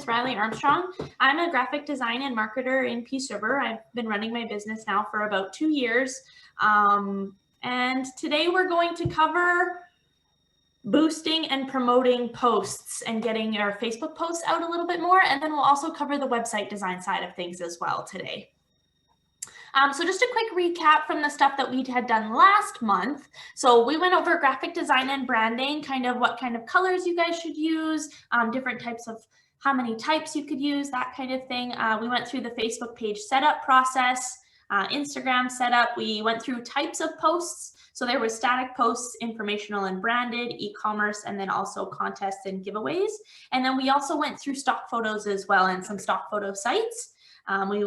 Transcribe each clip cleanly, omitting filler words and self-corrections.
Riley Armstrong. I'm a graphic design and marketer in Peace River. I've been running my business now for about 2 years. And today we're going to cover boosting and promoting posts and getting your Facebook posts out a little bit more. And then we'll also cover the website design side of things as well today. So just a quick recap from the stuff that we had done last month. So we went over graphic design and branding, kind of what kind of colors you guys should use, different types of how many types you could use, that kind of thing. We went through the Facebook page setup process, Instagram setup. We went through types of posts. So there was static posts, informational and branded, e-commerce, and then also contests and giveaways. And then we also went through stock photos as well and some stock photo sites. We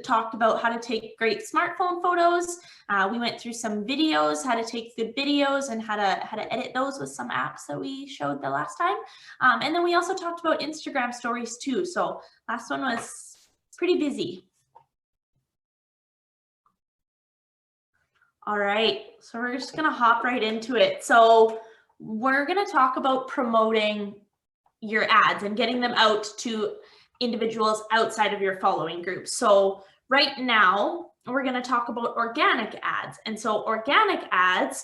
talked about how to take great smartphone photos. We went through some videos, how to take good videos and how to edit those with some apps that we showed the last time. And then we also talked about Instagram stories too. So last one was pretty busy. All right, so we're just gonna hop right into it. So we're gonna talk about promoting your ads and getting them out to individuals outside of your following group. So right now we're going to talk about organic ads. And so organic ads,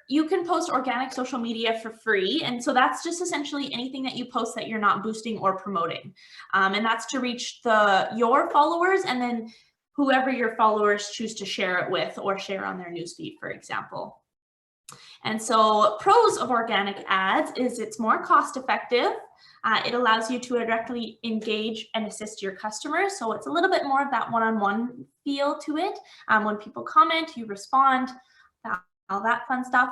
you can post organic social media for free. And so that's just essentially anything that you post that you're not boosting or promoting. And that's to reach your followers and then whoever your followers choose to share it with or share on their newsfeed, for example. And so pros of organic ads is it's more cost effective. It allows you to directly engage and assist your customers. So it's a little bit more of that one-on-one feel to it. When people comment, you respond, all that fun stuff.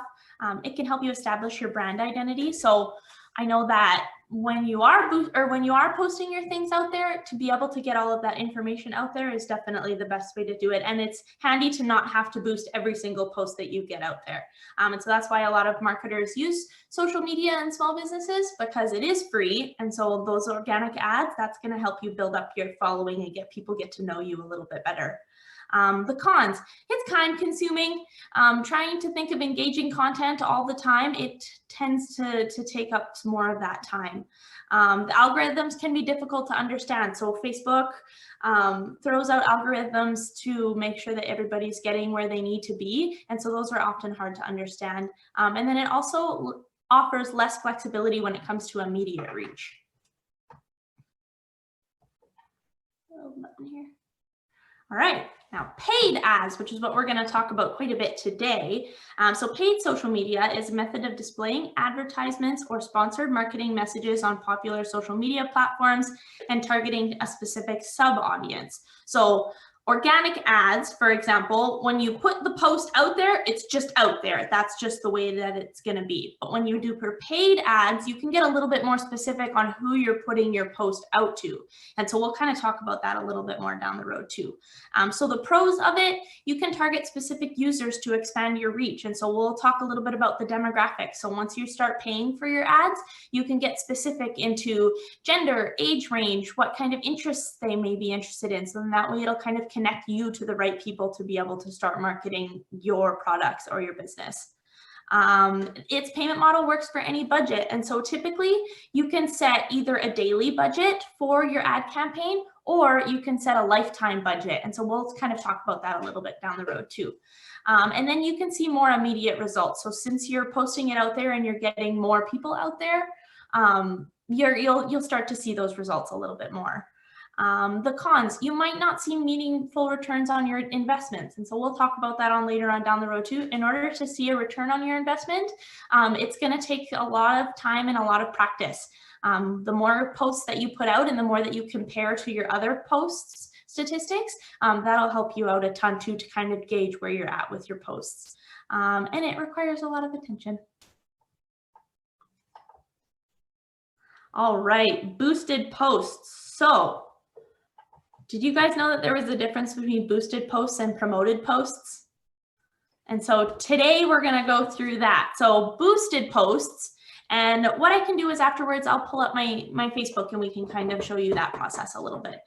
It can help you establish your brand identity. So I know that when you are posting your things out there, to be able to get all of that information out there is definitely the best way to do it. And it's handy to not have to boost every single post that you get out there. And so that's why a lot of marketers use social media and small businesses, because it is free. And so those organic ads, that's going to help you build up your following and get to know you a little bit better. The cons, it's time consuming. Trying to think of engaging content all the time, it tends to take up some more of that time. The algorithms can be difficult to understand. So Facebook throws out algorithms to make sure that everybody's getting where they need to be. And so those are often hard to understand. And then it also offers less flexibility when it comes to immediate reach. Little button here. All right, now paid ads, which is what we're going to talk about quite a bit today. So paid social media is a method of displaying advertisements or sponsored marketing messages on popular social media platforms and targeting a specific sub-audience. So organic ads, for example, when you put the post out there, it's just out there. That's just the way that it's going to be. But when you do for paid ads, you can get a little bit more specific on who you're putting your post out to. And so we'll kind of talk about that a little bit more down the road too. So the pros of it, you can target specific users to expand your reach. And so we'll talk a little bit about the demographics. So once you start paying for your ads, you can get specific into gender, age range, what kind of interests they may be interested in. So then that way it'll kind of connect you to the right people to be able to start marketing your products or your business. Its payment model works for any budget. And so typically you can set either a daily budget for your ad campaign, or you can set a lifetime budget. And so we'll kind of talk about that a little bit down the road too. And then you can see more immediate results. So since you're posting it out there and you're getting more people out there, you'll start to see those results a little bit more. The cons, you might not see meaningful returns on your investments. And so we'll talk about that later on down the road too. In order to see a return on your investment, it's going to take a lot of time and a lot of practice. The more posts that you put out and the more that you compare to your other posts statistics, that'll help you out a ton too, to kind of gauge where you're at with your posts. And it requires a lot of attention. All right, boosted posts. So did you guys know that there was a difference between boosted posts and promoted posts? And so today we're going to go through that. So boosted posts, and what I can do is afterwards I'll pull up my Facebook and we can kind of show you that process a little bit.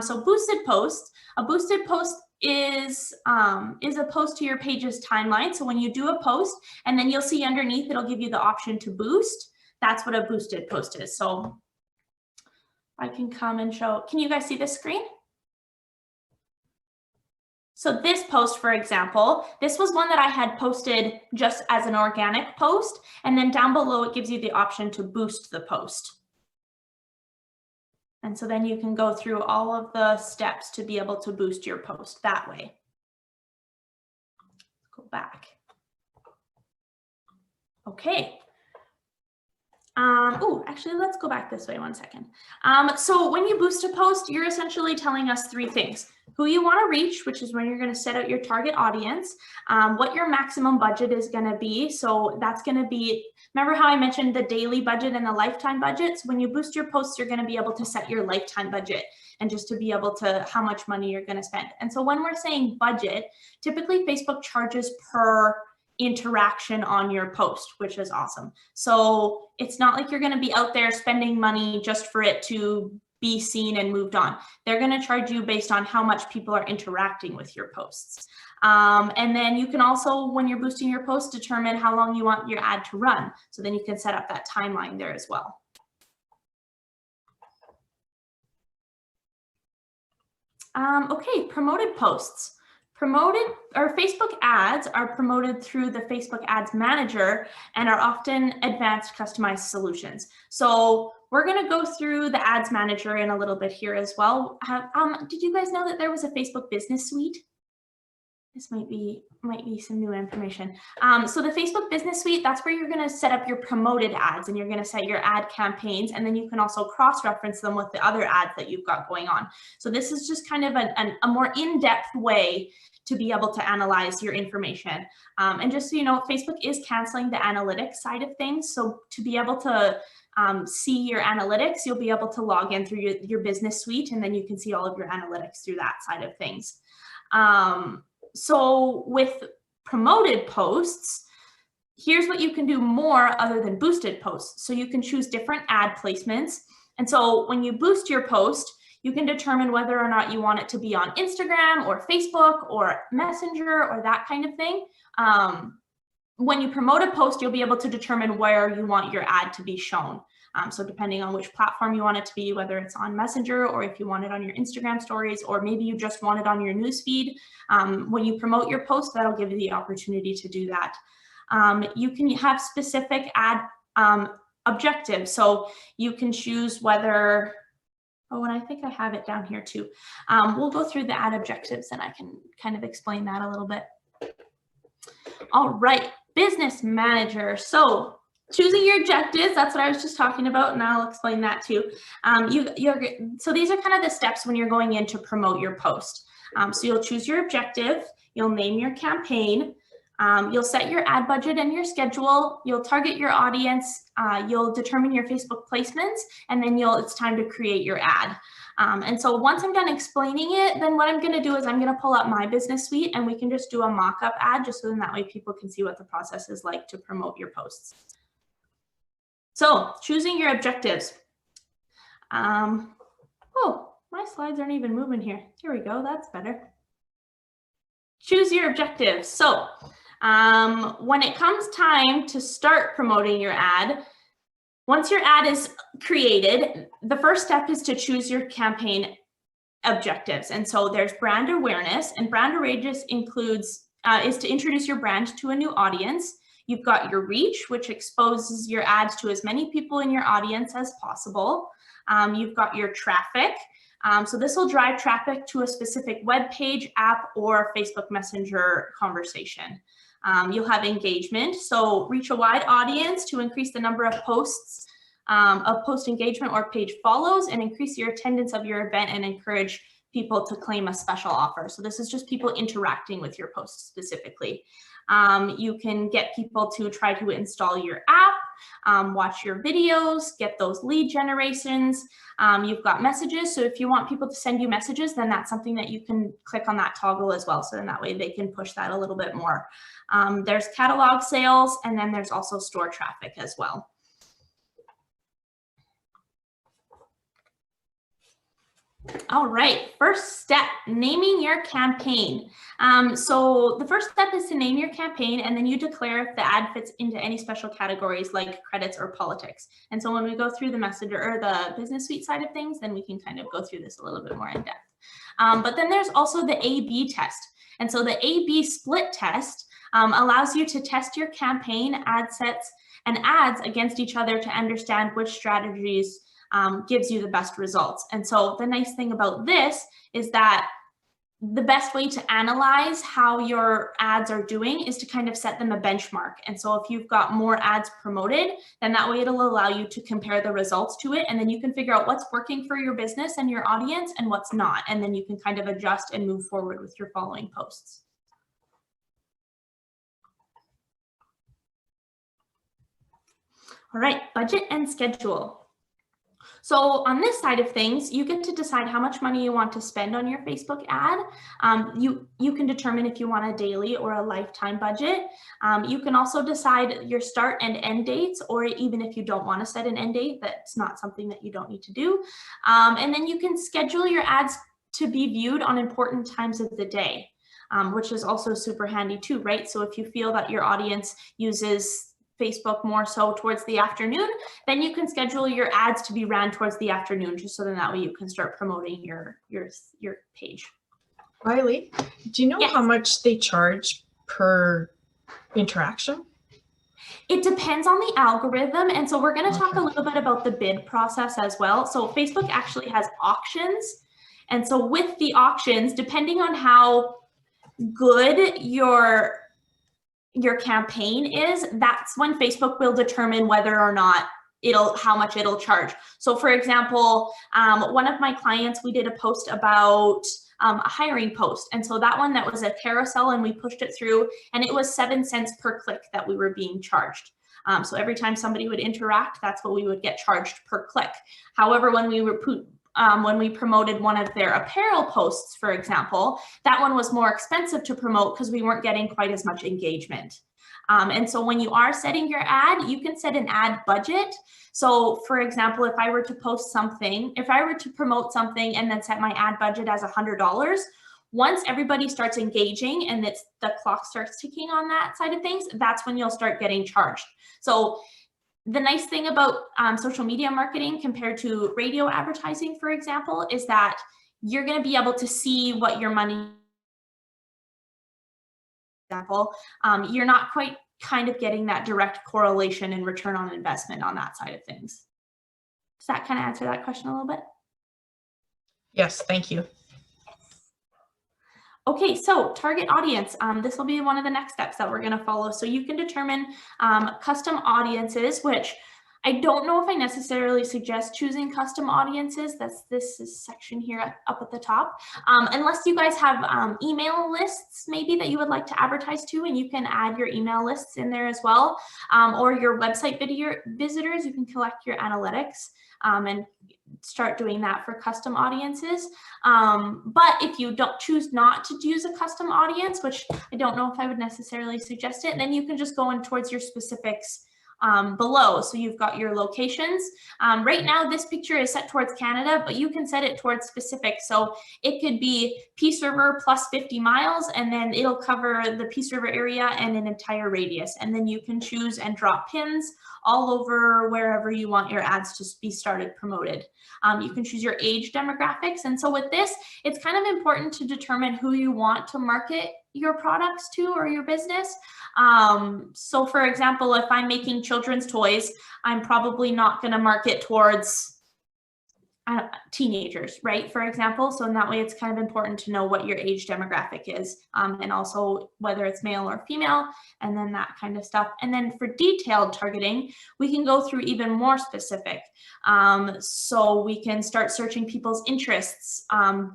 So boosted posts, a boosted post is a post to your page's timeline. So when you do a post and then you'll see underneath, it'll give you the option to boost. That's what a boosted post is. So I can come and show, can you guys see this screen? So this post, for example, this was one that I had posted just as an organic post, and then down below it gives you the option to boost the post. And so then you can go through all of the steps to be able to boost your post that way. Go back. Okay. Oh, actually, let's go back this way 1 second. So when you boost a post, you're essentially telling us 3 things. Who you want to reach, which is when you're going to set out your target audience, what your maximum budget is going to be. So that's going to be, remember how I mentioned the daily budget and the lifetime budget? So when you boost your posts, you're going to be able to set your lifetime budget and just to be able to how much money you're going to spend. And so when we're saying budget, typically Facebook charges per interaction on your post, which is awesome. So it's not like you're going to be out there spending money just for it to be seen and moved on. They're going to charge you based on how much people are interacting with your posts. And then you can also, when you're boosting your post, determine how long you want your ad to run. So then you can set up that timeline there as well. Okay, promoted posts. Promoted or Facebook ads are promoted through the Facebook Ads Manager and are often advanced customized solutions. So we're going to go through the Ads Manager in a little bit here as well. Did you guys know that there was a Facebook Business Suite? This might be some new information. So the Facebook Business Suite, that's where you're going to set up your promoted ads and you're going to set your ad campaigns, and then you can also cross-reference them with the other ads that you've got going on. So this is just kind of a more in-depth way to be able to analyze your information. And just so you know, Facebook is canceling the analytics side of things. So to be able to see your analytics, you'll be able to log in through your business suite, and then you can see all of your analytics through that side of things. So with promoted posts, here's what you can do more other than boosted posts. So you can choose different ad placements. And so when you boost your post, you can determine whether or not you want it to be on Instagram or Facebook or Messenger or that kind of thing. When you promote a post, you'll be able to determine where you want your ad to be shown. So depending on which platform you want it to be, whether it's on Messenger or if you want it on your Instagram stories, or maybe you just want it on your newsfeed. When you promote your post, that'll give you the opportunity to do that. You can have specific ad objectives. So you can choose whether, oh, and I think I have it down here too. We'll go through the ad objectives and I can kind of explain that a little bit. All right, Business Manager. So choosing your objectives, that's what I was just talking about, and I'll explain that too. So these are kind of the steps when you're going in to promote your post. So you'll choose your objective, you'll name your campaign, you'll set your ad budget and your schedule, you'll target your audience, you'll determine your Facebook placements, and then it's time to create your ad. And so once I'm done explaining it, then what I'm going to do is I'm going to pull up my business suite and we can just do a mock-up ad, just so then that way people can see what the process is like to promote your posts. So choosing your objectives. Oh, my slides aren't even moving here. Here we go, that's better. Choose your objectives. So when it comes time to start promoting your ad, once your ad is created, the first step is to choose your campaign objectives. And so there's brand awareness, and brand awareness includes, is to introduce your brand to a new audience. You've got your reach, which exposes your ads to as many people in your audience as possible. You've got your traffic. So this will drive traffic to a specific web page, app, or Facebook Messenger conversation. You'll have engagement, so reach a wide audience to increase the number of posts, of post engagement or page follows, and increase your attendance of your event and encourage people to claim a special offer. So this is just people interacting with your post specifically. You can get people to try to install your app, watch your videos, get those lead generations. You've got messages. So if you want people to send you messages, then that's something that you can click on that toggle as well. So then that way they can push that a little bit more. There's catalog sales, and then there's also store traffic as well. All right, first step, naming your campaign. So the first step is to name your campaign, and then you declare if the ad fits into any special categories like credits or politics. And so when we go through the messenger or the business suite side of things, then we can kind of go through this a little bit more in depth. But then there's also the A/B test. And so the A/B split test allows you to test your campaign, ad sets, and ads against each other to understand which strategies gives you the best results. And so the nice thing about this is that the best way to analyze how your ads are doing is to kind of set them a benchmark. And so if you've got more ads promoted, then that way it'll allow you to compare the results to it. And then you can figure out what's working for your business and your audience and what's not. And then you can kind of adjust and move forward with your following posts. All right, budget and schedule. So on this side of things, you get to decide how much money you want to spend on your Facebook ad. You can determine if you want a daily or a lifetime budget. You can also decide your start and end dates, or even if you don't want to set an end date, that's not something that you don't need to do. And then you can schedule your ads to be viewed on important times of the day, which is also super handy too, right? So if you feel that your audience uses Facebook more so towards the afternoon, then you can schedule your ads to be ran towards the afternoon, just so then that way you can start promoting your page. Riley, do you know how much they charge per interaction? It depends on the algorithm. And so we're going to talk a little bit about the bid process as well. So Facebook actually has auctions. And so with the auctions, depending on how good your campaign is, that's when Facebook will determine whether or not how much it'll charge. So for example, one of my clients, we did a post about a hiring post. And so that one, that was a carousel, and we pushed it through, and it was 7 cents per click that we were being charged. So every time somebody would interact, that's what we would get charged per click. However, when we promoted one of their apparel posts, for example, that one was more expensive to promote because we weren't getting quite as much engagement. And so when you are setting your ad, you can set an ad budget. So for example, if I were to promote something and then set my ad budget as $100, once everybody starts engaging and the clock starts ticking on that side of things, that's when you'll start getting charged. So the nice thing about social media marketing compared to radio advertising, for example, is that you're going to be able to see what your money, you're not quite kind of getting that direct correlation and return on investment on that side of things. Does that kind of answer that question a little bit? Yes, thank you. Okay, so target audience. This will be one of the next steps that we're going to follow. So you can determine custom audiences, which I don't know if I necessarily suggest choosing custom audiences. This is section here up at the top. Unless you guys have email lists maybe that you would like to advertise to, and you can add your email lists in there as well. Or your website visitors, you can collect your analytics and start doing that for custom audiences. But if you don't choose not to use a custom audience, which I don't know if I would necessarily suggest it, then you can just go in towards your specifics below. So you've got your locations. Right now, this picture is set towards Canada, but you can set it towards specific. So it could be Peace River plus 50 miles, and then it'll cover the Peace River area and an entire radius. And then you can choose and drop pins all over wherever you want your ads to be started promoted. You can choose your age demographics. And so with this, it's kind of important to determine who you want to market your products to or your business. So for example, if I'm making children's toys, I'm probably not going to market towards teenagers, right? For example, so in that way, it's kind of important to know what your age demographic is, and also whether it's male or female, and then that kind of stuff. And then for detailed targeting, we can go through even more specific. So we can start searching people's interests,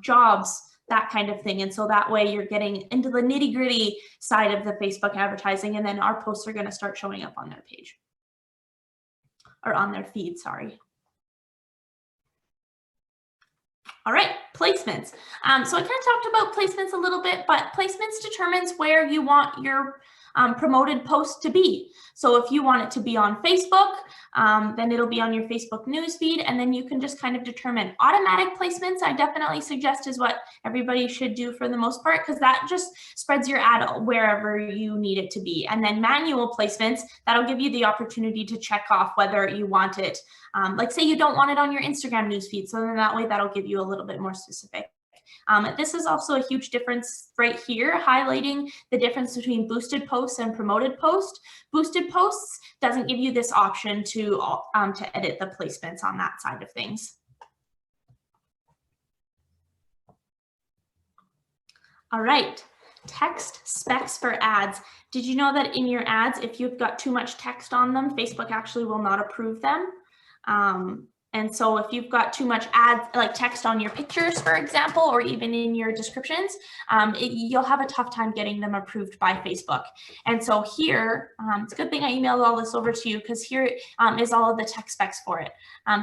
jobs, that kind of thing. And so that way you're getting into the nitty-gritty side of the Facebook advertising, and then our posts are going to start showing up on their page or on their feed, sorry. All right, placements. So I kind of talked about placements a little bit, but placements determines where you want your promoted post to be. So if you want it to be on Facebook, then it'll be on your Facebook newsfeed, and then you can just kind of determine. Automatic placements, I definitely suggest, is what everybody should do for the most part, because that just spreads your ad wherever you need it to be. And then manual placements, that'll give you the opportunity to check off whether you want it. Like say you don't want it on your Instagram newsfeed, so then that way that'll give you a little bit more specific. This is also a huge difference right here, highlighting the difference between boosted posts and promoted posts. Boosted posts doesn't give you this option to edit the placements on that side of things. All right, text specs for ads. Did you know that in your ads, if you've got too much text on them, Facebook actually will not approve them? And so if you've got too much ads, like text on your pictures, for example, or even in your descriptions, you'll have a tough time getting them approved by Facebook. And so here, it's a good thing I emailed all this over to you, because here is all of the text specs for it.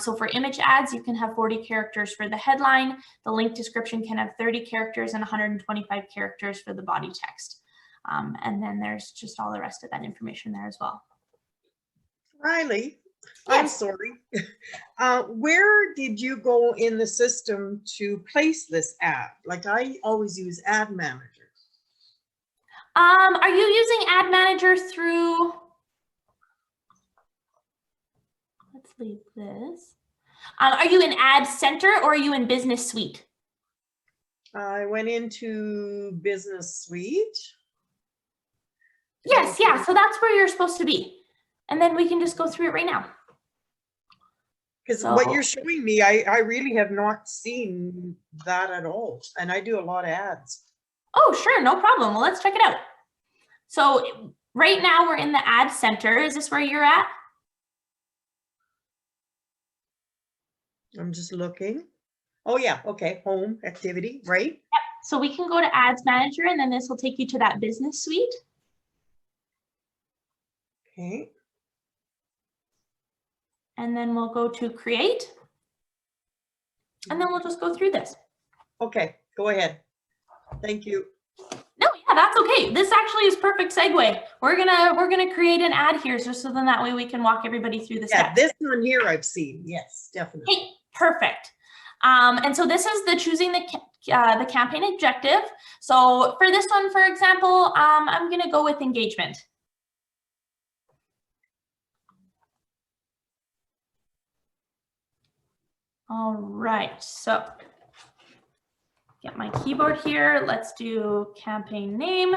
So for image ads, you can have 40 characters for the headline. The link description can have 30 characters and 125 characters for the body text. And then there's just all the rest of that information there as well. Riley, Yes. I'm sorry. Where did you go in the system to place this ad? Like I always use Ad Manager. Are you using Ad Manager through, let's leave this. Are you in Ad Center or are you in Business Suite? I went into Business Suite. Yes, yeah, so that's where you're supposed to be. And then we can just go through it right now. Because what you're showing me, I really have not seen that at all. And I do a lot of ads. Oh, sure, no problem. Well, let's check it out. So right now we're in the Ad Center. Is this where you're at? I'm just looking. Oh yeah, okay, home activity, right? Yep. So we can go to Ads Manager, and then this will take you to that Business Suite. Okay. And then we'll go to Create. And then we'll just go through this. Okay, go ahead. Thank you. No, yeah, that's okay. This actually is perfect segue. We're gonna create an ad here, just so then that way we can walk everybody through the steps. Yeah, this one here I've seen. Yes, definitely. Hey, perfect. And so this is the choosing the campaign objective. So for this one, for example, I'm gonna go with engagement. All right, so get my keyboard here. Let's do campaign name,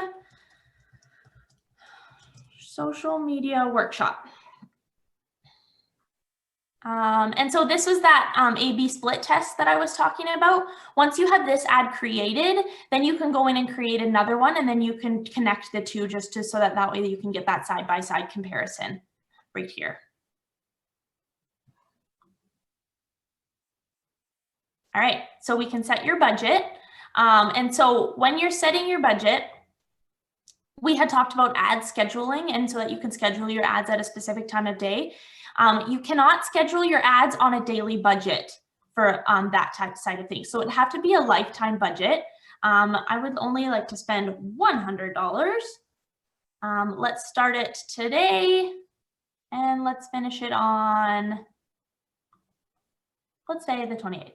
social media workshop. And so this is that A/B split test that I was talking about. Once you have this ad created, then you can go in and create another one, and then you can connect the two just to, so that way you can get that side-by-side comparison right here. All right, so we can set your budget. And so when you're setting your budget, we had talked about ad scheduling, and so that you can schedule your ads at a specific time of day. You cannot schedule your ads on a daily budget for that type side of things. So it'd have to be a lifetime budget. I would only like to spend $100. Let's start it today, and let's finish it on, let's say the 28th.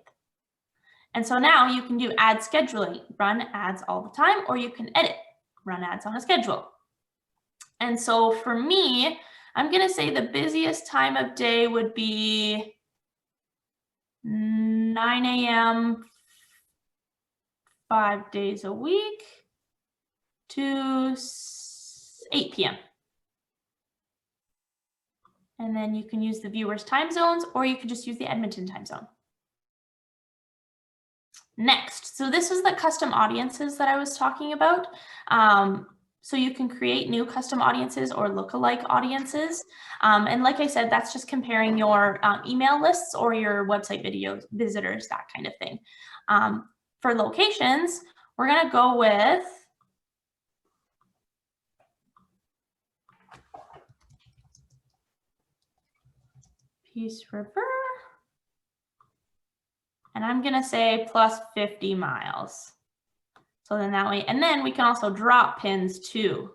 And so now you can do ad scheduling, run ads all the time, or you can edit, run ads on a schedule. And so for me, I'm gonna say the busiest time of day would be 9 a.m. 5 days a week to 8 p.m. And then you can use the viewers' time zones, or you could just use the Edmonton time zone. Next, so this is the custom audiences that I was talking about. So you can create new custom audiences or lookalike audiences. And like I said, that's just comparing your email lists or your website videos, visitors, that kind of thing. For locations, we're gonna go with Peace River. And I'm gonna say plus 50 miles. So then that way, and then we can also drop pins too.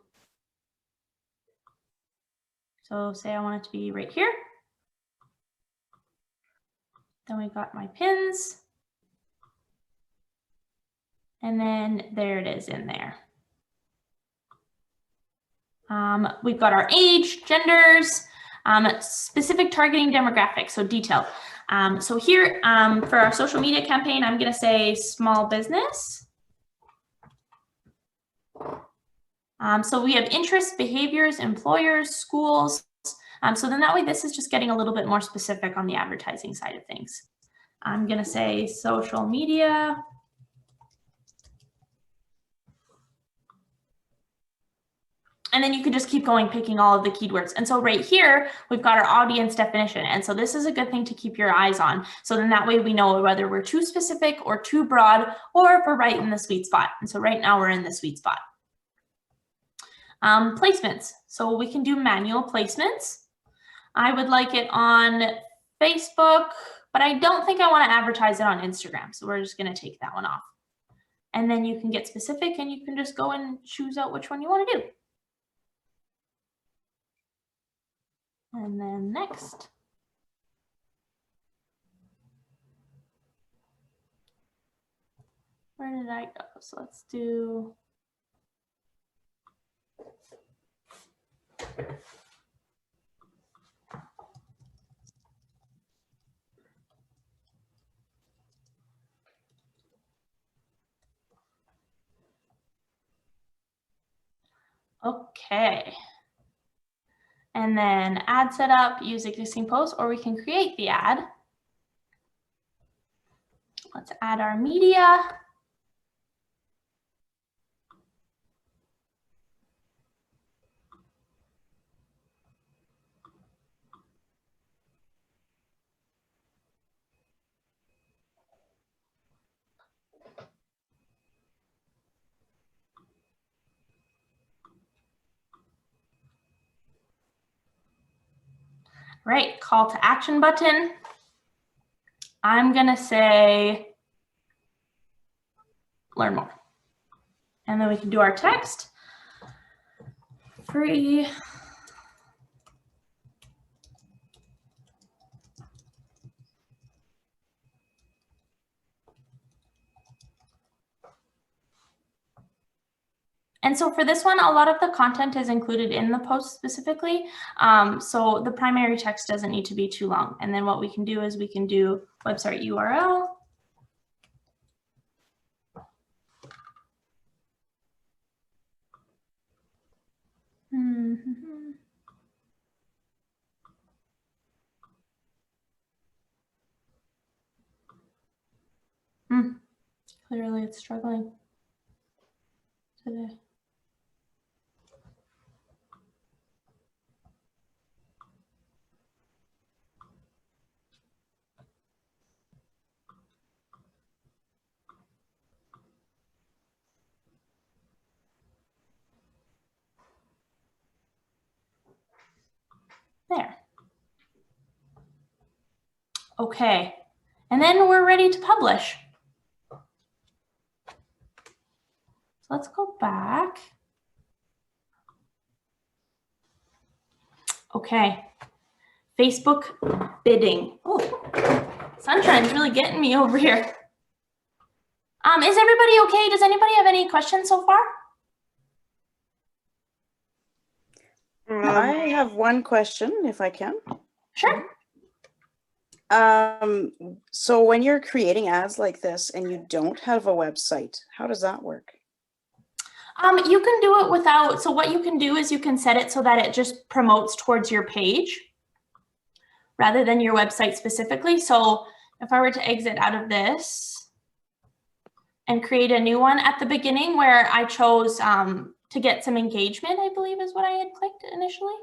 So say I want it to be right here. Then we got my pins. And then there it is in there. We've got our age, genders, specific targeting demographics, so detailed. So here for our social media campaign, I'm going to say small business. So we have interests, behaviors, employers, schools. So then that way, this is just getting a little bit more specific on the advertising side of things. I'm going to say social media. And then you can just keep going, picking all of the keywords. And so right here, we've got our audience definition. And so this is a good thing to keep your eyes on. So then that way we know whether we're too specific or too broad, or if we're right in the sweet spot. And so right now we're in the sweet spot. Placements. So we can do manual placements. I would like it on Facebook, but I don't think I want to advertise it on Instagram. So we're just going to take that one off. And then you can get specific and you can just go and choose out which one you want to do. And then next. Where did I go? So let's do. Okay. And then ad setup, use existing posts, or we can create the ad. Let's add our media. Right, call to action button. I'm gonna say, learn more. And then we can do our text. Free. And so for this one, a lot of the content is included in the post specifically. So the primary text doesn't need to be too long. And then what we can do is we can do website URL. Clearly it's struggling today. There. Okay, and then we're ready to publish. So let's go back. Okay, Facebook bidding. Oh, sunshine's really getting me over here. Is everybody okay? Does anybody have any questions so far? I have one question, if I can. Sure. So when you're creating ads like this and you don't have a website, how does that work? You can do it without, so what you can do is you can set it so that it just promotes towards your page rather than your website specifically. So if I were to exit out of this and create a new one at the beginning where I chose to get some engagement, I believe is what I had clicked initially.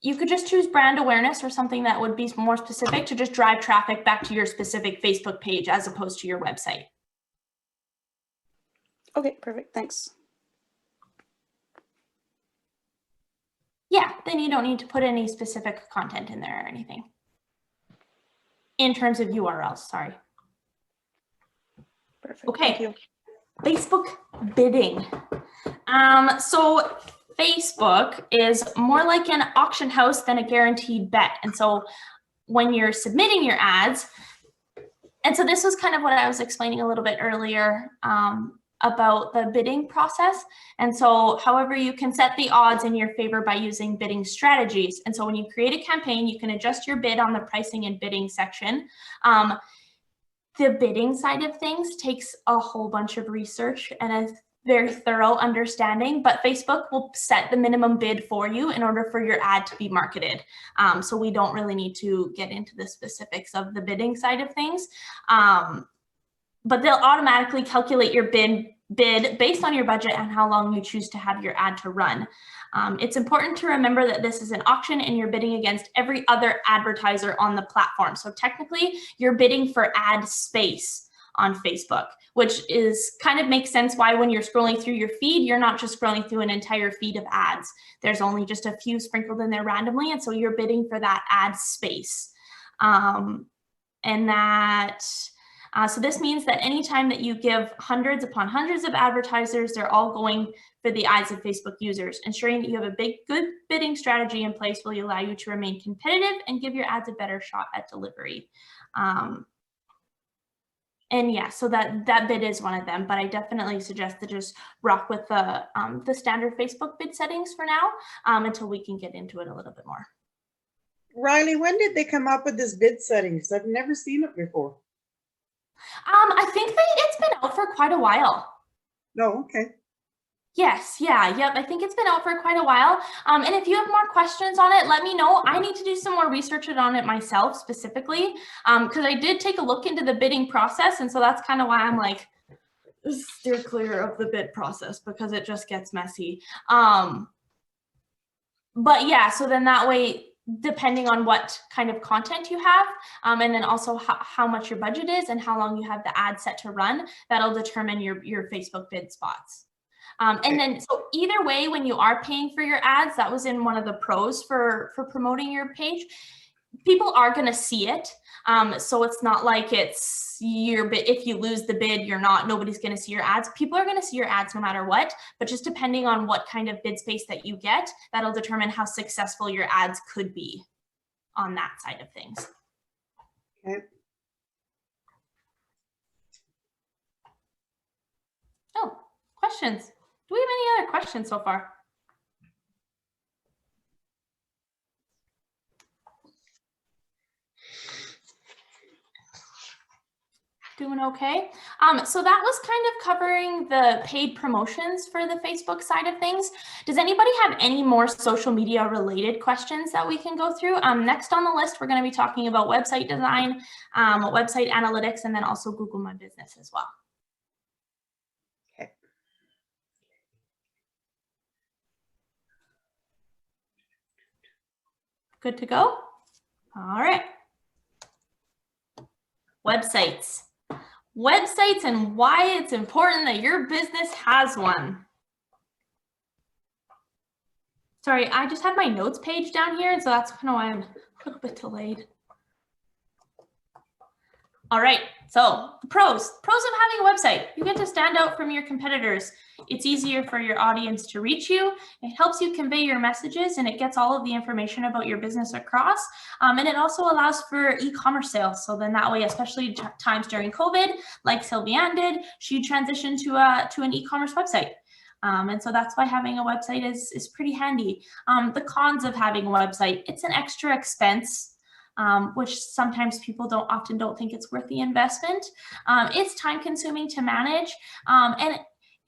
You could just choose brand awareness or something that would be more specific to just drive traffic back to your specific Facebook page as opposed to your website. Okay, perfect. Thanks. Yeah, then you don't need to put any specific content in there or anything. In terms of URLs, sorry. Perfect. Okay. Thank you. Facebook bidding. So Facebook is more like an auction house than a guaranteed bet. And so when you're submitting your ads, and so this was kind of what I was explaining a little bit earlier about the bidding process. And so however, you can set the odds in your favor by using bidding strategies. And so when you create a campaign, you can adjust your bid on the pricing and bidding section. The bidding side of things takes a whole bunch of research and a very thorough understanding, but Facebook will set the minimum bid for you in order for your ad to be marketed. So we don't really need to get into the specifics of the bidding side of things. But they'll automatically calculate your bid based on your budget and how long you choose to have your ad to run. It's important to remember that this is an auction and you're bidding against every other advertiser on the platform. So technically you're bidding for ad space on Facebook, which is kind of makes sense why when you're scrolling through your feed, you're not just scrolling through an entire feed of ads. There's only just a few sprinkled in there randomly. And so you're bidding for that ad space. So this means that anytime that you give hundreds upon hundreds of advertisers, they're all going for the eyes of Facebook users. Ensuring that you have a good bidding strategy in place will allow you to remain competitive and give your ads a better shot at delivery. And yeah, so that bid is one of them, but I definitely suggest to just rock with the standard Facebook bid settings for now until we can get into it a little bit more. Riley, when did they come up with this bid settings? I've never seen it before. I think that it's been out for quite a while. No, okay. Yes, yep. I think it's been out for quite a while. And if you have more questions on it, let me know. I need to do some more research on it myself specifically, because I did take a look into the bidding process. And so that's kind of why I'm like, steer clear of the bid process because it just gets messy. But yeah, so then that way, depending on what kind of content you have, and then also how much your budget is and how long you have the ad set to run, that'll determine your Facebook bid spots. And then, so either way, when you are paying for your ads, that was in one of the pros for promoting your page, people are going to see it. So it's not like it's your bid. If you lose the bid, nobody's going to see your ads. People are going to see your ads no matter what, but just depending on what kind of bid space that you get, that'll determine how successful your ads could be on that side of things. Okay. Oh, questions. Do we have any other questions so far? Doing okay. So that was kind of covering the paid promotions for the Facebook side of things. Does anybody have any more social media related questions that we can go through? Next on the list, we're going to be talking about website design, website analytics, and then also Google My Business as well. Okay. Good to go? All right. Websites. Websites and why it's important that your business has one. Sorry, I just have my notes page down here, and so that's kind of why I'm a little bit delayed. All right, so the pros of having a website. You get to stand out from your competitors. It's easier for your audience to reach you. It helps you convey your messages, and it gets all of the information about your business across. And it also allows for e-commerce sales. So then that way, especially times during COVID, like Sylviane did, she transitioned to an e-commerce website. And so that's why having a website is pretty handy. The cons of having a website, it's an extra expense. Which sometimes people often don't think it's worth the investment. It's time consuming to manage, and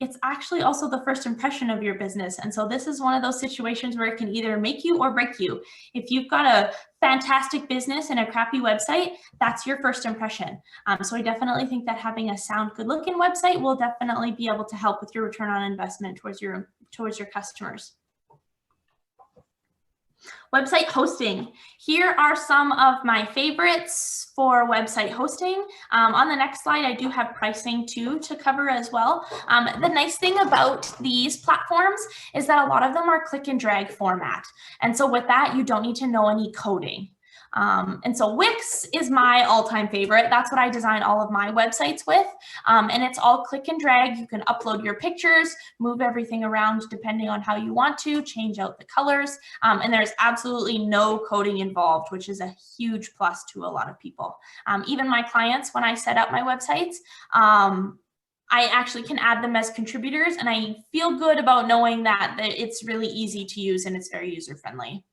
it's actually also the first impression of your business. And so this is one of those situations where it can either make you or break you. If you've got a fantastic business and a crappy website, that's your first impression. So I definitely think that having a sound, good looking website will definitely be able to help with your return on investment towards your customers. Website hosting. Here are some of my favorites for website hosting. On the next slide, I do have pricing too to cover as well. The nice thing about these platforms is that a lot of them are click and drag format. And so with that, you don't need to know any coding. And so Wix is my all-time favorite. That's what I design all of my websites with. And it's all click and drag. You can upload your pictures, move everything around depending on how you want to, change out the colors. And there's absolutely no coding involved, which is a huge plus to a lot of people. Even my clients, when I set up my websites, I actually can add them as contributors, and I feel good about knowing that it's really easy to use and it's very user-friendly.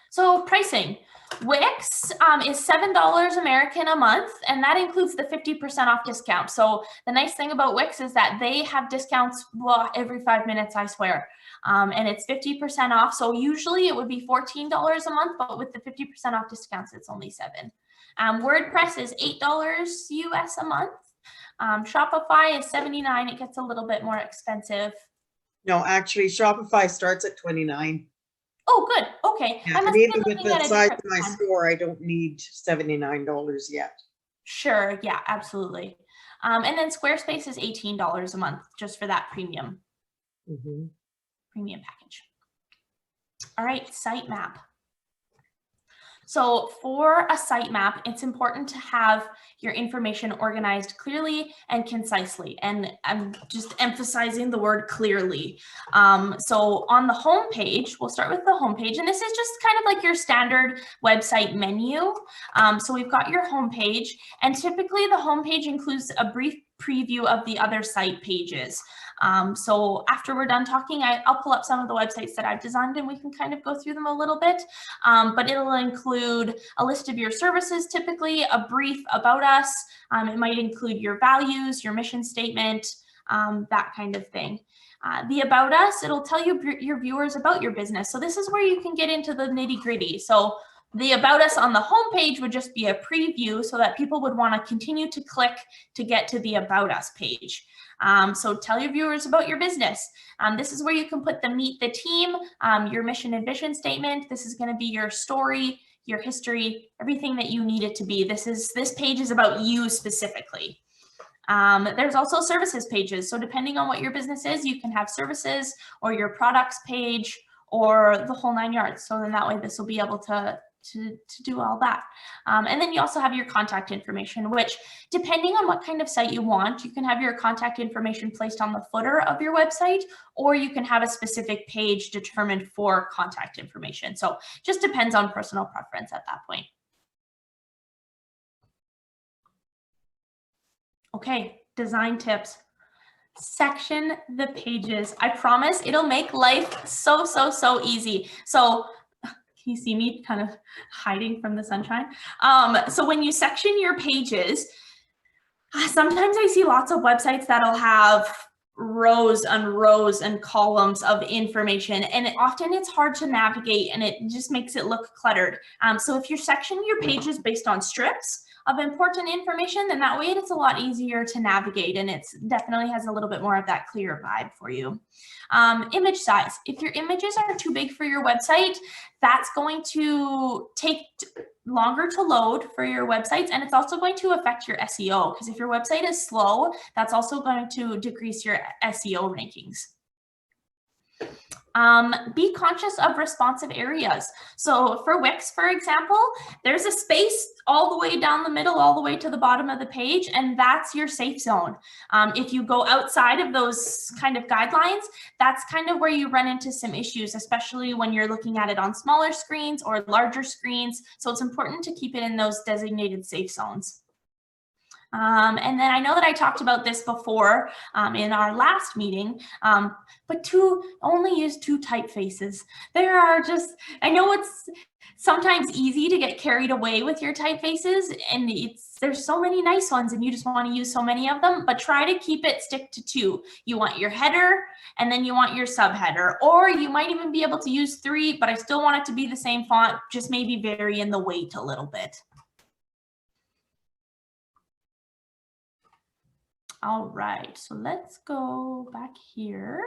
So pricing, Wix is $7 American a month, and that includes the 50% off discount. So the nice thing about Wix is that they have discounts, well, every 5 minutes, I swear. And it's 50% off. So usually it would be $14 a month, but with the 50% off discounts, it's only $7. WordPress is $8 US a month. Shopify is $79. It gets a little bit more expensive. No, actually Shopify starts at 29. Oh, good. Okay. Yeah, I must and be even with looking the at a size of different my one. store, I don't need $79 yet. Sure. Yeah, absolutely. And then Squarespace is $18 a month just for that premium package. All right, sitemap. So for a sitemap, it's important to have your information organized clearly and concisely. And I'm just emphasizing the word clearly. So on the home page, we'll start with the home page. And this is just kind of like your standard website menu. So we've got your home page, and typically the home page includes a brief preview of the other site pages. So after we're done talking, I'll pull up some of the websites that I've designed and we can kind of go through them a little bit. But it'll include a list of your services, typically a brief about us. It might include your values, your mission statement, that kind of thing. The About Us, it'll tell your viewers about your business. So this is where you can get into the nitty-gritty. So the About Us on the home page would just be a preview so that people would want to continue to click to get to the About Us page. So tell your viewers about your business. This is where you can put the meet the team, your mission and vision statement. This is going to be your story, your history, everything that you need it to be. This page is about you specifically. There's also services pages. So depending on what your business is, you can have services or your products page or the whole 9 yards. So then that way this will be able to do all that. And then you also have your contact information, which depending on what kind of site you want, you can have your contact information placed on the footer of your website, or you can have a specific page determined for contact information. So just depends on personal preference at that point. Okay, design tips. Section the pages. I promise it'll make life so easy. So can you see me kind of hiding from the sunshine? So when you section your pages, sometimes I see lots of websites that'll have rows and rows and columns of information, and often it's hard to navigate and it just makes it look cluttered. So if you section your pages based on strips of important information, then that way it's a lot easier to navigate, and it definitely has a little bit more of that clear vibe for you. Image size. If your images are too big for your website, that's going to take longer to load for your websites, and it's also going to affect your SEO, because if your website is slow, that's also going to decrease your SEO rankings. Be conscious of responsive areas. So for Wix, for example, there's a space all the way down the middle, all the way to the bottom of the page, and that's your safe zone. If you go outside of those kind of guidelines, that's kind of where you run into some issues, especially when you're looking at it on smaller screens or larger screens. So it's important to keep it in those designated safe zones. And then I know that I talked about this before in our last meeting, but only use 2 typefaces. There are just, I know it's sometimes easy to get carried away with your typefaces, and there's so many nice ones and you just want to use so many of them, but try to stick to 2. You want your header and then you want your subheader, or you might even be able to use 3, but I still want it to be the same font, just maybe vary in the weight a little bit. All right, so let's go back here.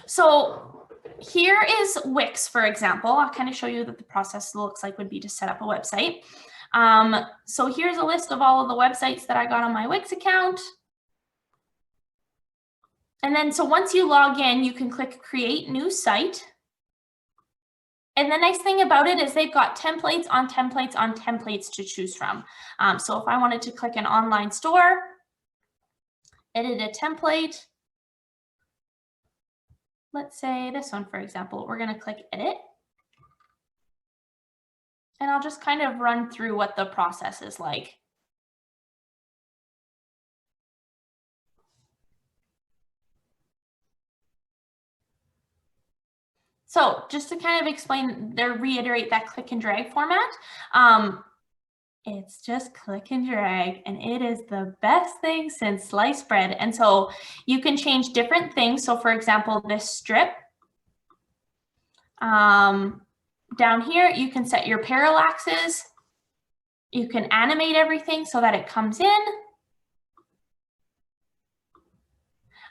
So here is Wix, for example. I'll kind of show you what the process looks like would be to set up a website. So here's a list of all of the websites that I got on my Wix account. And then, so once you log in, you can click Create New Site. And the nice thing about it is they've got templates on templates on templates to choose from. So if I wanted to click an online store, edit a template, let's say this one, for example, we're going to click edit. And I'll just kind of run through what the process is like. So just to kind of explain, reiterate that click and drag format, it's just click and drag, and it is the best thing since sliced bread. And so you can change different things. So for example, this strip, down here, you can set your parallaxes. You can animate everything so that it comes in.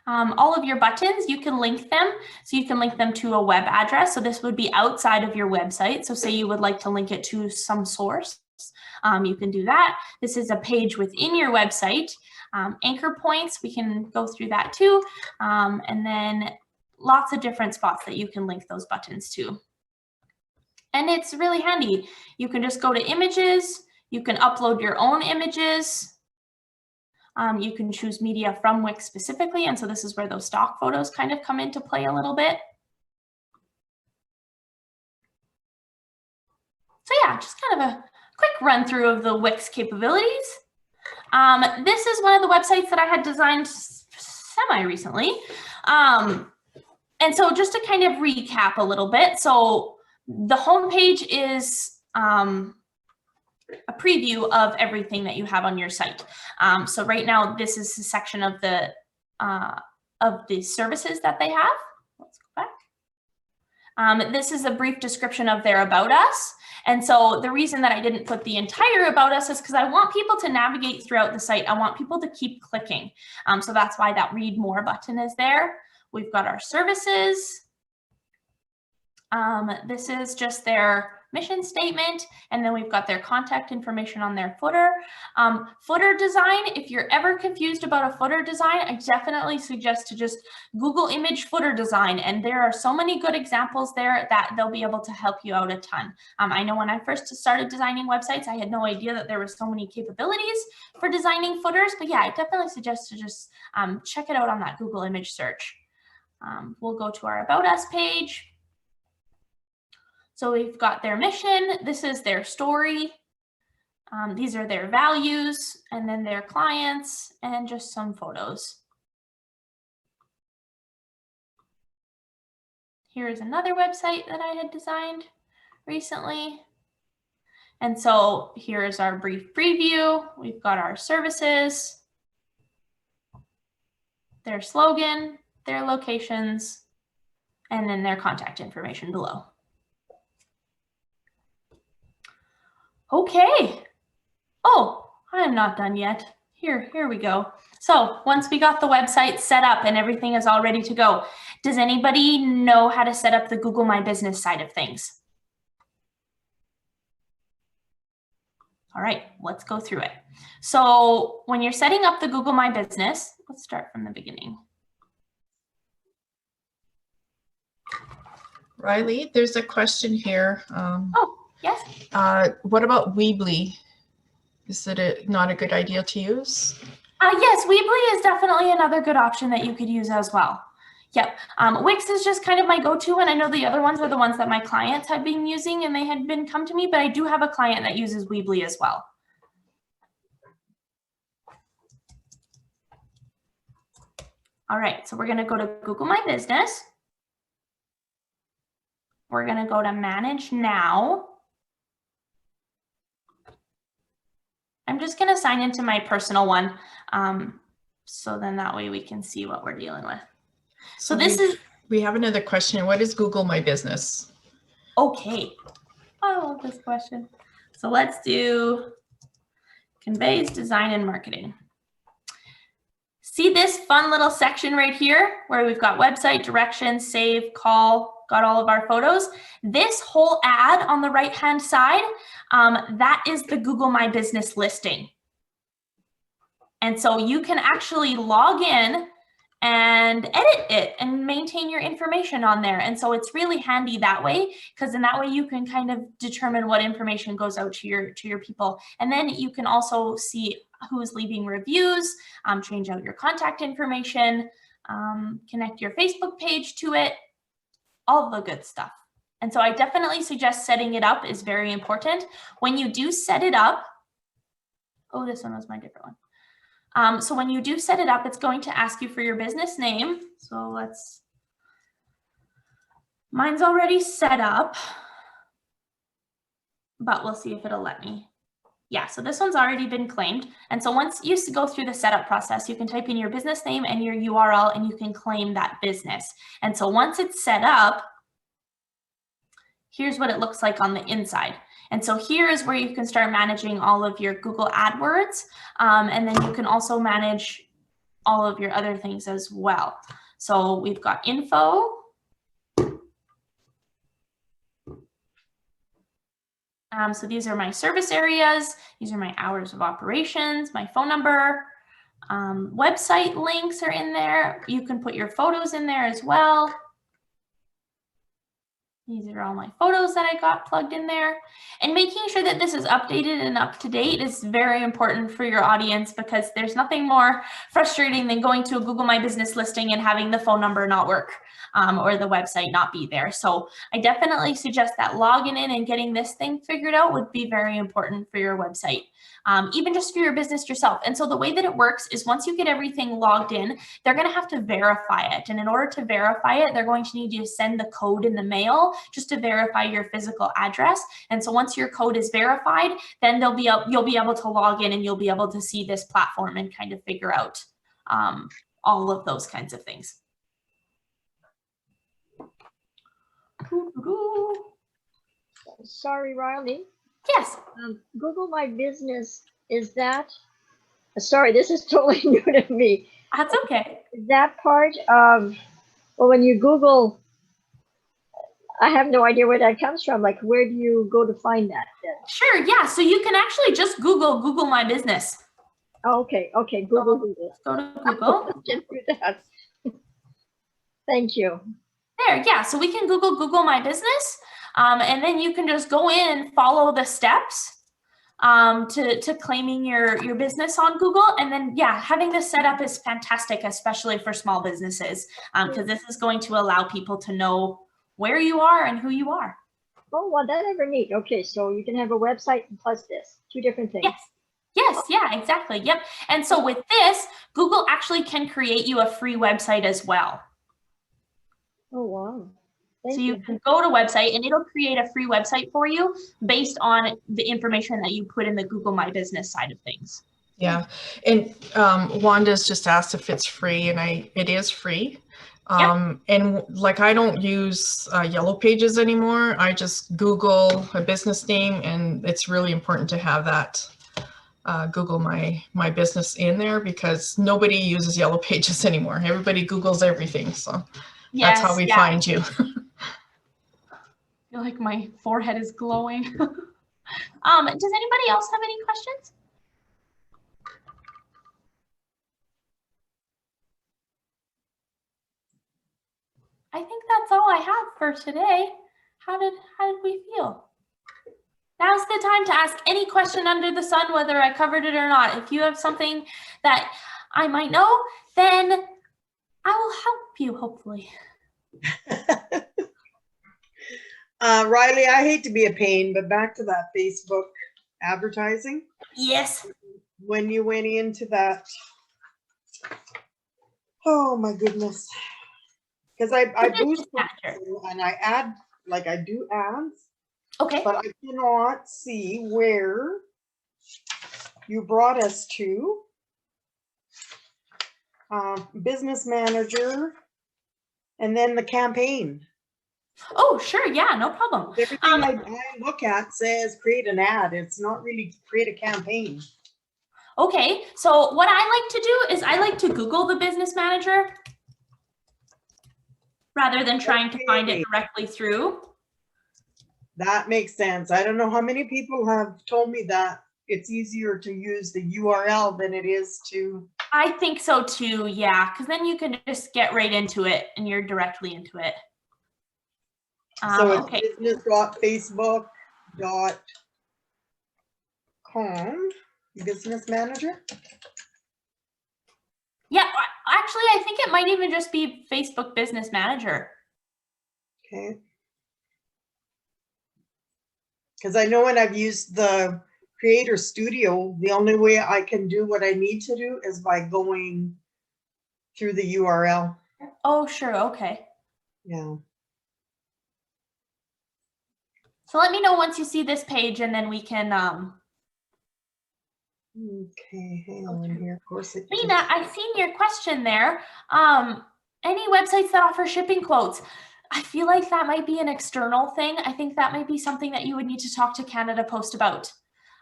All of your buttons, you can link them. So you can link them to a web address. So this would be outside of your website. So say you would like to link it to some source, you can do that. This is a page within your website. Anchor points, we can go through that too. And then lots of different spots that you can link those buttons to. And it's really handy. You can just go to images. You can upload your own images. You can choose media from Wix specifically, and so this is where those stock photos kind of come into play a little bit. So yeah, just kind of a quick run through of the Wix capabilities. This is one of the websites that I had designed semi-recently. And so just to kind of recap a little bit, so the homepage is a preview of everything that you have on your site. So right now, this is a section of the services that they have. Let's go back. This is a brief description of their About Us. And so the reason that I didn't put the entire About Us is because I want people to navigate throughout the site. I want people to keep clicking. So that's why that Read More button is there. We've got our services. This is just their mission statement, and then we've got their contact information on their footer. Footer design, if you're ever confused about a footer design, I definitely suggest to just Google image footer design, and there are so many good examples there that they'll be able to help you out a ton. I know when I first started designing websites, I had no idea that there were so many capabilities for designing footers, but yeah, I definitely suggest to just check it out on that Google image search. We'll go to our About Us page. So we've got their mission, this is their story, these are their values, and then their clients, and just some photos. Here's another website that I had designed recently. And so here's our brief preview. We've got our services, their slogan, their locations, and then their contact information below. Okay. Oh, I'm not done yet. Here we go. So once we got the website set up and everything is all ready to go, does anybody know how to set up the Google My Business side of things? All right, let's go through it. So when you're setting up the Google My Business, let's start from the beginning. Riley, there's a question here. Oh, yes. What about Weebly? Is it not a good idea to use? Yes, Weebly is definitely another good option that you could use as well. Yep. Wix is just kind of my go-to, and I know the other ones are the ones that my clients had been using and they had been come to me, but I do have a client that uses Weebly as well. All right, so we're going to go to Google My Business. We're going to go to Manage Now. I'm just going to sign into my personal one, so then that way we can see what we're dealing with. So this is... We have another question. What is Google My Business? Okay. I love this question. So let's do conveys design and marketing. See this fun little section right here where we've got website, directions, save, call, got all of our photos. This whole ad on the right-hand side, that is the Google My Business listing. And so you can actually log in and edit it and maintain your information on there. And so it's really handy that way, because in that way you can kind of determine what information goes out to your people. And then you can also see who's leaving reviews, change out your contact information, connect your Facebook page to it, all the good stuff. And so I definitely suggest setting it up is very important. When you do set it up, oh, this one was my different one. So when you do set it up, it's going to ask you for your business name. So mine's already set up, but we'll see if it'll let me. Yeah, so this one's already been claimed. And so once you go through the setup process, you can type in your business name and your URL and you can claim that business. And so once it's set up, here's what it looks like on the inside. And so here is where you can start managing all of your Google AdWords. And then you can also manage all of your other things as well. So we've got info. So these are my service areas. These are my hours of operations, my phone number, website links are in there. You can put your photos in there as well. These are all my photos that I got plugged in there. And making sure that this is updated and up to date is very important for your audience, because there's nothing more frustrating than going to a Google My Business listing and having the phone number not work or the website not be there. So I definitely suggest that logging in and getting this thing figured out would be very important for your website, even just for your business yourself. And so the way that it works is once you get everything logged in, they're going to have to verify it. And in order to verify it, they're going to need you to send the code in the mail just to verify your physical address. And so once your code is verified, then you'll be able to log in and you'll be able to see this platform and kind of figure out all of those kinds of things. Sorry, Riley. Yes. Google My Business, is that, sorry, this is totally new to me. That's okay. Is that part of, well, when you Google, I have no idea where that comes from. Like, where do you go to find that then? Sure, yeah. So you can actually just Google My Business. Oh, okay, Google. Go to Google. Can do that. Thank you. There, yeah. So we can Google My Business. And then you can just go in and follow the steps to claiming your business on Google. And then, yeah, having this set up is fantastic, especially for small businesses, because this is going to allow people to know where you are and who you are. Oh, well, that ever neat. Okay, so you can have a website plus this, two different things. Yes, yeah, exactly. Yep. And so with this, Google actually can create you a free website as well. Oh, wow. So you can go to a website and it'll create a free website for you based on the information that you put in the Google My Business side of things. Yeah, and Wanda's just asked if it's free, and it is free. Yep. And like, I don't use Yellow Pages anymore. I just Google a business name, and it's really important to have that Google my business in there, because nobody uses Yellow Pages anymore. Everybody Googles everything, so that's how we find you. I feel like my forehead is glowing. Does anybody else have any questions? I think that's all I have for today. How did we feel? Now's the time to ask any question under the sun, whether I covered it or not. If you have something that I might know, then I will help you, hopefully. Riley, I hate to be a pain, but back to that Facebook advertising. Yes. When you went into that, oh my goodness. Because I boost and I add, like I do ads. Okay. But I cannot see where you brought us to. Business manager, and then the campaign. Oh, sure. Yeah, no problem. Everything I look at says create an ad. It's not really create a campaign. Okay. So what I like to do is I like to Google the business manager rather than trying to find it directly through. That makes sense. I don't know how many people have told me that it's easier to use the URL than it is to. I think so too, yeah, because then you can just get right into it and you're directly into it. So it's Okay, business.facebook.com, business manager. yeah, actually, I think it might even just be Facebook Business Manager. Okay. Because I know when I've used the Creator Studio, the only way I can do what I need to do is by going through the URL. Oh, sure, okay. Yeah. So let me know once you see this page and then we can, Okay, hang on here. Of course it Lena, just- I've seen your question there. Any websites that offer shipping quotes? I feel like that might be an external thing. I think that might be something that you would need to talk to Canada Post about.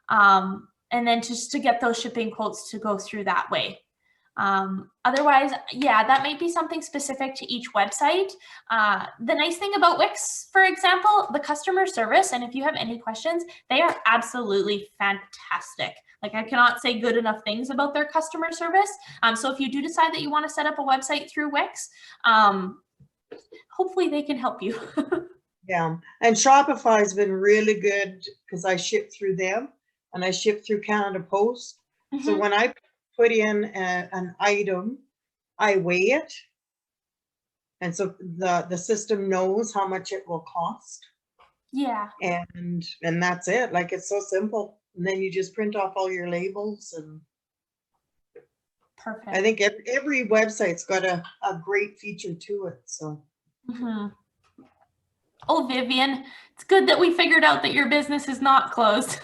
And then just to get those shipping quotes to go through that way. Otherwise, yeah, that might be something specific to each website. The nice thing about Wix, for example, the customer service, and if you have any questions, they are absolutely fantastic. Like, I cannot say good enough things about their customer service. So if you do decide that you want to set up a website through Wix, hopefully they can help you. Yeah, and Shopify's been really good because I ship through them and I ship through Canada Post. So Mhm. when I put in an item, I weigh it. And so the system knows how much it will cost. Yeah, And that's it. Like, it's so simple. And then you just print off all your labels. And perfect. I think every website's got a great feature to it. So Mhm. Oh, Vivian, it's good that we figured out that your business is not closed.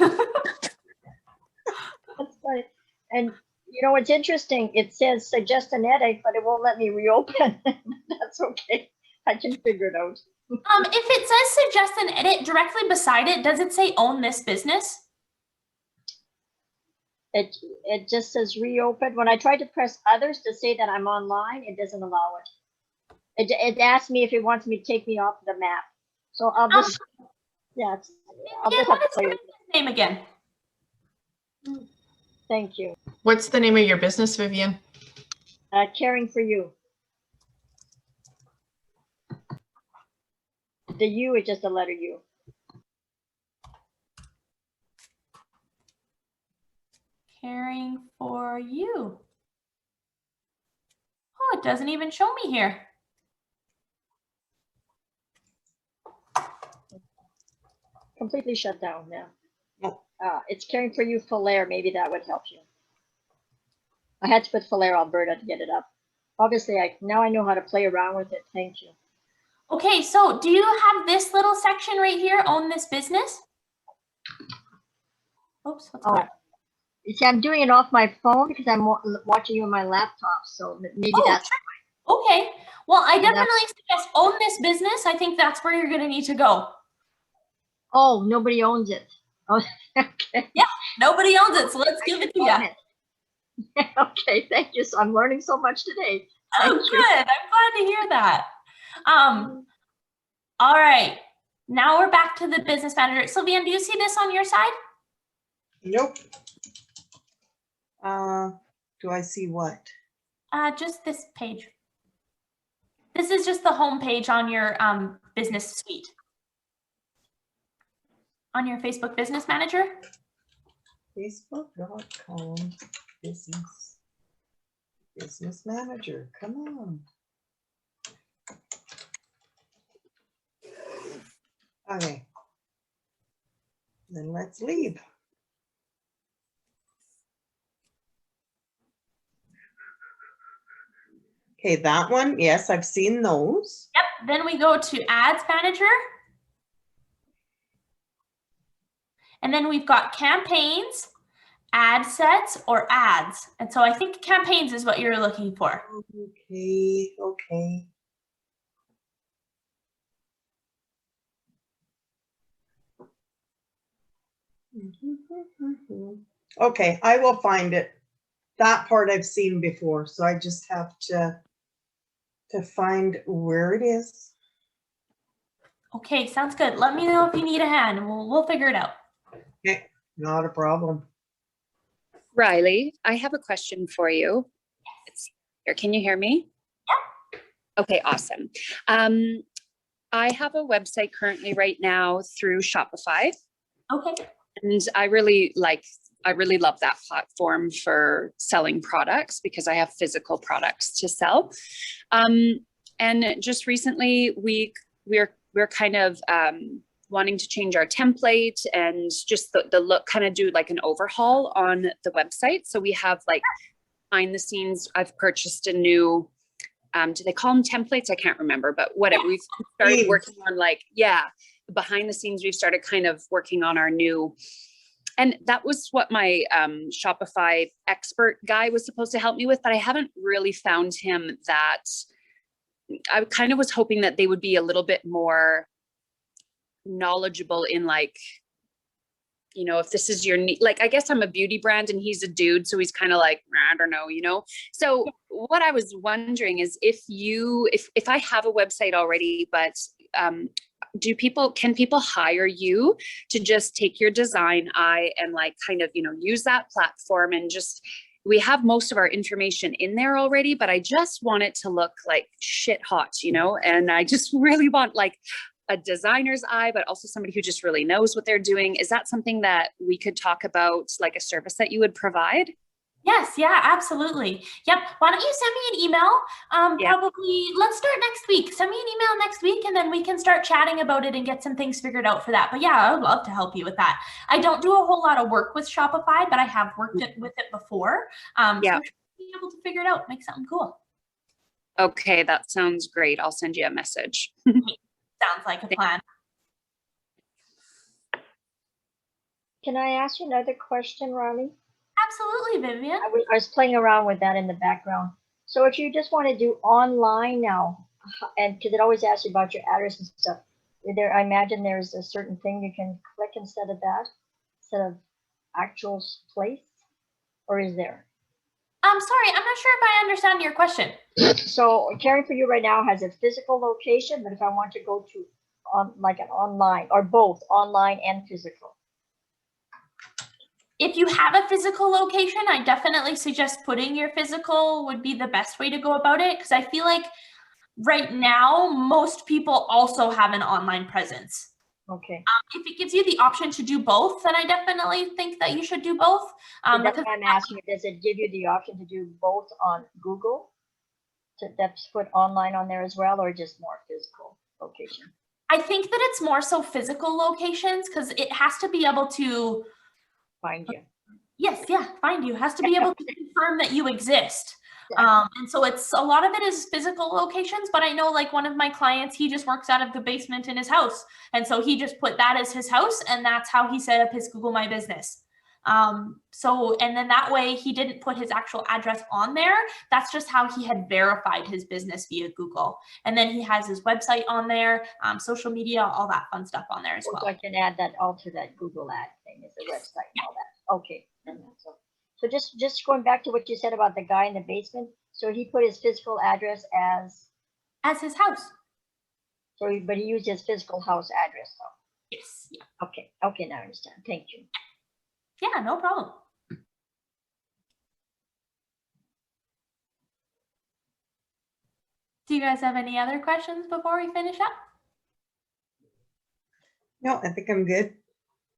That's right. And you know, what's interesting, it says suggest an edit, but it won't let me reopen. That's okay. I can figure it out. If it says suggest an edit directly beside it, does it say own this business? It just says reopen. When I try to press others to say that I'm online, it doesn't allow it. It asks me if it wants me to take me off the map. So I'll just, yeah, I'll Yeah, just what have to is play your with it. business name again? Thank you. What's the name of your business, Vivian? Caring for you. The U is just a letter U. Caring for you. Oh, it doesn't even show me here. Completely shut down now. Oh. It's Caring for You Falaire. Maybe that would help you. I had to put Falaire, Alberta to get it up. Obviously, now I know how to play around with it. Thank you. Okay, so do you have this little section right here, own this business? Oops, what's Oh, that? you see, I'm doing it off my phone because I'm watching you on my laptop. So maybe Oh, that's okay. Well, I And that's- definitely suggest own this business. I think that's where you're going to need to go. Oh, nobody owns it. Oh, okay. Nobody owns it, so let's I give it should to you. own it. Okay, thank you. So I'm learning so much today. Oh, Thank good. you. I'm glad to hear that. All right. Now we're back to the business manager. Sylvian, do you see this on your side? nope. Do I see what? Just this page. This is just the home page on your business suite. On your Facebook Business Manager. Facebook.com business manager. Come on. Okay. Then let's leave. Okay, that one. Yes, I've seen those. Yep. Then we go to Ads Manager. And then we've got campaigns, ad sets, or ads. And so I think campaigns is what you're looking for. Okay, okay. Okay, I will find it. That part I've seen before, so I just have to find where it is. Okay, sounds good. Let me know if you need a hand and we'll figure it out. Okay, not a problem. Riley, I have a question for you. Here, can you hear me? Yeah. Okay, awesome. I have a website currently right now through Shopify, Okay. and I really love that platform for selling products because I have physical products to sell. And just recently we're kind of wanting to change our template and just the look, kind of do like an overhaul on the website. So we have like behind the scenes, I've purchased a new, do they call them templates? I can't remember, but whatever. We've started working on like, behind the scenes, we've started kind of working on our new, and that was what my Shopify expert guy was supposed to help me with, but I haven't really found him that. I kind of was hoping that they would be a little bit more knowledgeable in like, you know, if this is your need, like, I guess I'm a beauty brand and he's a dude. So he's kind of like, I don't know, you know? So what I was wondering is if I have a website already, but can people hire you to just take your design eye and like kind of, you know, use that platform and just, we have most of our information in there already, but I just want it to look like shit hot, you know? And I just really want like a designer's eye, but also somebody who just really knows what they're doing. Is that something that we could talk about, like a service that you would provide? Yes, yeah, absolutely. Yep. Why don't you send me an email? Yeah. Probably, let's start next week. Send me an email next week and then we can start chatting about it and get some things figured out for that. But yeah, I would love to help you with that. I don't do a whole lot of work with Shopify, but I have worked with it before. So we should be able to figure it out, make something cool. Okay, that sounds great. I'll send you a message. Sounds like a plan. Can I ask you another question, Riley? Absolutely, Vivian. I was playing around with that in the background. So if you just want to do online now, and because it always asks you about your address and stuff, I imagine there's a certain thing you can click instead of actual place, or is there? I'm sorry, I'm not sure if I understand your question. So Caring for You right now has a physical location, but if I want to go to like an online or both online and physical. If you have a physical location, I definitely suggest putting your physical would be the best way to go about it. Because I feel like right now, most people also have an online presence. Okay. If it gives you the option to do both, then I definitely think that you should do both. That's what I'm asking. Does it give you the option to do both on Google? That's put online on there as well, or just more physical location? I think that it's more so physical locations because it has to be able to Find you. Yes, yeah, find you. Has to be able to confirm that you exist. And so it's a lot of it is physical locations, but I know like one of my clients, he just works out of the basement in his house. And so he just put that as his house and that's how he set up his Google My Business. And then that way he didn't put his actual address on there. That's just how he had verified his business via Google. And then he has his website on there, social media, all that fun stuff on there as well. So I can add that all to that Google ad thing as a website and all that. Okay. So just going back to what you said about the guy in the basement. So he put his physical address as his house. So, but he used his physical house address though. Yes. Yeah. Okay. Now I understand. Thank you. Yeah, no problem. Do you guys have any other questions before we finish up? No, I think I'm good.